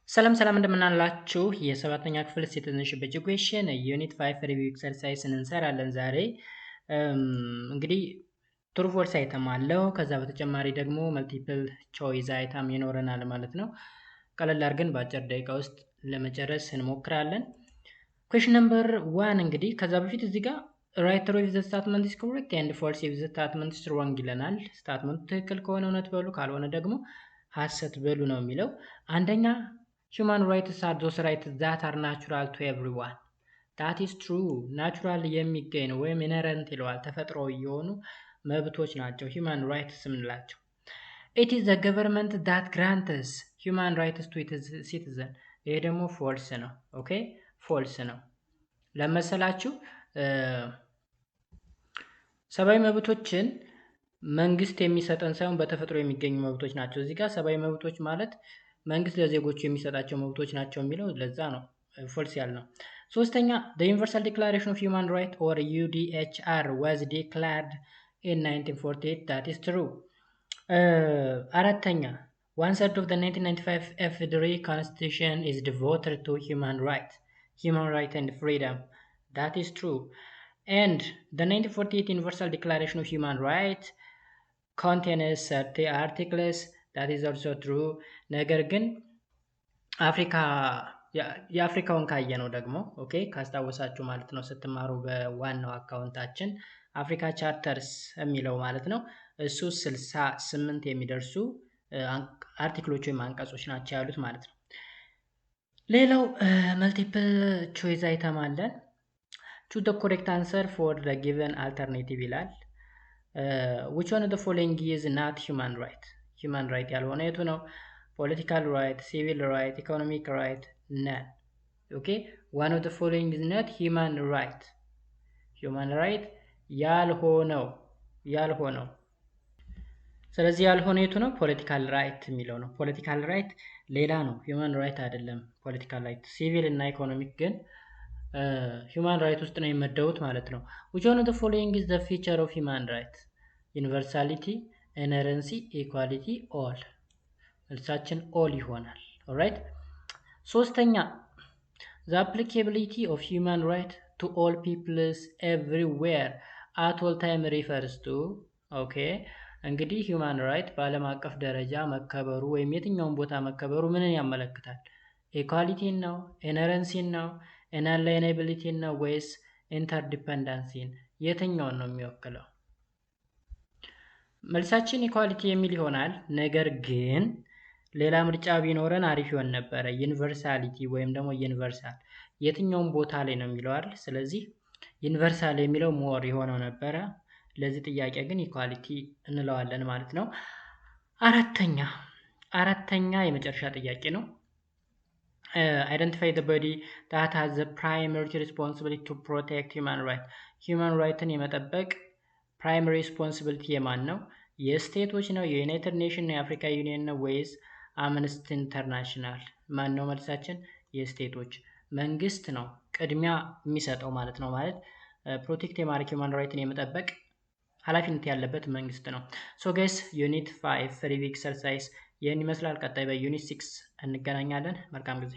ሰላም ሰላም እንደምናላችሁ የሰባተኛ ክፍል ሲቲዝንሺፕ ኤጁኬሽን ዩኒት 5 ሪቪው ኤክሰርሳይዝን እንሰራለን ዛሬ። እንግዲህ ትሩ ፎልስ አይተም አለው። ከዛ በተጨማሪ ደግሞ መልቲፕል ቾይስ አይተም ይኖረናል ማለት ነው። ቀለል አድርገን በአጭር ደቂቃ ውስጥ ለመጨረስ እንሞክራለን። ኩዌሽን ነምበር 1 እንግዲህ ከዛ በፊት እዚህ ጋር ራይት ትሩ ኢፍ ዘ ስታትመንት ኢዝ ኮሬክት ኤንድ ፎልስ ኢፍ ዘ ስታትመንት ኢዝ ሮንግ ይለናል። ስታትመንቱ ትክክል ከሆነ እውነት በሉ፣ ካልሆነ ደግሞ ሐሰት በሉ ነው የሚለው። አንደኛ human rights are those rights that are natural to everyone. that is true. ናቹራል የሚገኝ ነው ወይም ኢነረንት ይለዋል። ተፈጥሯዊ የሆኑ መብቶች ናቸው human rights የምንላቸው። it is the government that grants human rights to its citizen. ይሄ ደግሞ ፎልስ ነው። ኦኬ ፎልስ ነው። ለመሰላችሁ ሰብአዊ መብቶችን መንግስት የሚሰጠን ሳይሆን በተፈጥሮ የሚገኙ መብቶች ናቸው። እዚህ ጋር ሰብአዊ መብቶች ማለት መንግስት ለዜጎቹ የሚሰጣቸው መብቶች ናቸው የሚለው ለዛ ነው ፎልስ ያልነው። ሶስተኛ the Universal Declaration of Human Rights or UDHR was declared in 1948. that is true. አራተኛ 1/3 of the 1995 FDRE Constitution is devoted to human rights and freedom. that is true. and the 1948 Universal Declaration of Human Rights contains 30 articles. that is also true. ነገር ግን የአፍሪካውን ካየነው ደግሞ ኦኬ ካስታወሳችሁ ማለት ነው ስትማሩ በዋናው አካውንታችን አፍሪካ ቻርተርስ የሚለው ማለት ነው እሱ 68 የሚደርሱ አርቲክሎች ወይም አንቀጾች ናቸው ያሉት ማለት ነው። ሌላው መልቲፕል ቾይስ አይተም አለን። choose the correct answer for the given alternative ይላል። which one of the following is not human right? human right ያልሆነ የቱ ነው? political right, civil right, economic right, none. okay, one of the following is not human right. human right ያልሆነው ስለዚህ ያልሆነ የቱ ነው? ፖለቲካል ራይት የሚለው ነው። ፖለቲካል ራይት ሌላ ነው፣ ሂውማን ራይት አይደለም። ፖለቲካል ራይት ሲቪል እና ኢኮኖሚክ ግን ሂውማን ራይት ውስጥ ነው የመደቡት ማለት ነው። which one of the following is the feature of human right? universality, inerrancy, equality, all. መልሳችን all ይሆናል። alright. ሶስተኛ the applicability of human right to all peoples everywhere at all time refers to okay እንግዲህ ሂውማን ራይት በዓለም አቀፍ ደረጃ መከበሩ ወይም የትኛውን ቦታ መከበሩ ምንን ያመለክታል? ኢኳሊቲን ነው? ኢነረንሲን ነው? ኢንአላይናቢሊቲን ነው? ወይስ ኢንተርዲፐንደንሲን? የትኛውን ነው የሚወክለው? መልሳችን ኢኳሊቲ የሚል ይሆናል። ነገር ግን ሌላ ምርጫ ቢኖረን አሪፍ ይሆን ነበረ። ዩኒቨርሳሊቲ ወይም ደግሞ ዩኒቨርሳል የትኛውን ቦታ ላይ ነው የሚለው አይደል? ስለዚህ ዩኒቨርሳል የሚለው ሞር የሆነው ነበረ። ለዚህ ጥያቄ ግን ኢኳሊቲ እንለዋለን ማለት ነው። አራተኛ የመጨረሻ ጥያቄ ነው። identify the body that has the primary responsibility to protect human right. human rightን የመጠበቅ primary responsibility የማን ነው? የስቴቶች ነው? የዩናይትድ ኔሽን ነው? የአፍሪካ ዩኒየን ነው? ወይስ አምነስቲ ኢንተርናሽናል? ማን ነው መልሳችን? የስቴቶች መንግስት ነው ቅድሚያ የሚሰጠው ማለት ነው። ማለት ፕሮቴክት የማድረግ human rightን የመጠበቅ ኃላፊነት ያለበት መንግስት ነው። ሶ ጋይስ ዩኒት 5 ሪቪው ኤክሰርሳይዝ ይህን ይመስላል። ቀጣይ በዩኒት 6 እንገናኛለን። መልካም ጊዜ